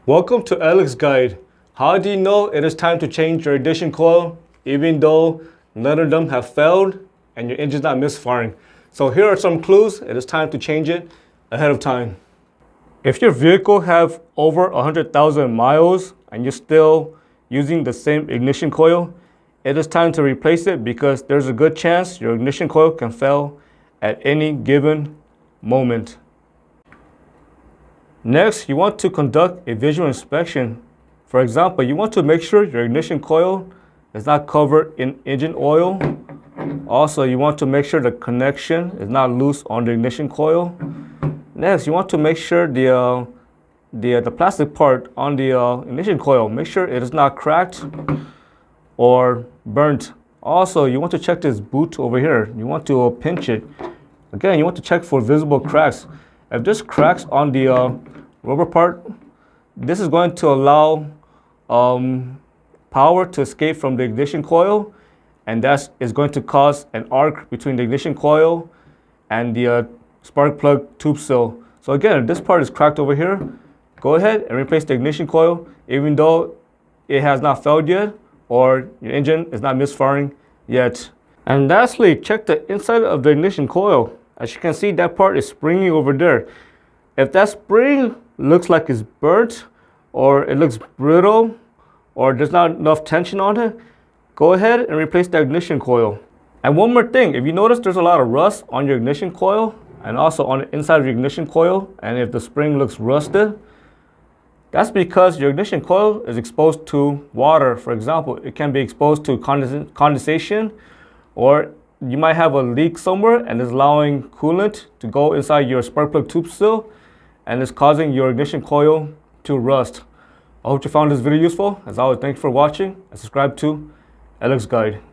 Welcome to LXGUIDE. How do you know it is time to change your ignition coil even though none of them have failed and your engine's not misfiring? So here are some clues. It is time to change it ahead of time. If your vehicle have over 100,000 miles and you're still using the same ignition coil, it is time to replace it because there's a good chance your ignition coil can fail at any given moment. Next, you want to conduct a visual inspection. For example, you want to make sure your ignition coil is not covered in engine oil. Also, you want to make sure the connection is not loose on the ignition coil. Next, you want to make sure the plastic part on the ignition coil, make sure it is not cracked or burnt. Also, you want to check this boot over here. You want to pinch it. Again, you want to check for visible cracks. If there's cracks on the rubber part, this is going to allow power to escape from the ignition coil, and that is going to cause an arc between the ignition coil and the spark plug tube seal. So again, if this part is cracked over here, go ahead and replace the ignition coil even though it has not failed yet or your engine is not misfiring yet. And lastly, check the inside of the ignition coil. As you can see, that part is springy over there. If that spring looks like it's burnt or it looks brittle or there's not enough tension on it, go ahead and replace the ignition coil. And one more thing, if you notice there's a lot of rust on your ignition coil and also on the inside of your ignition coil, and if the spring looks rusted, that's because your ignition coil is exposed to water. For example, it can be exposed to condensation, or you might have a leak somewhere and is allowing coolant to go inside your spark plug tube seal and is causing your ignition coil to rust. I hope you found this video useful. As always, thank you for watching and subscribe to LXGUIDE.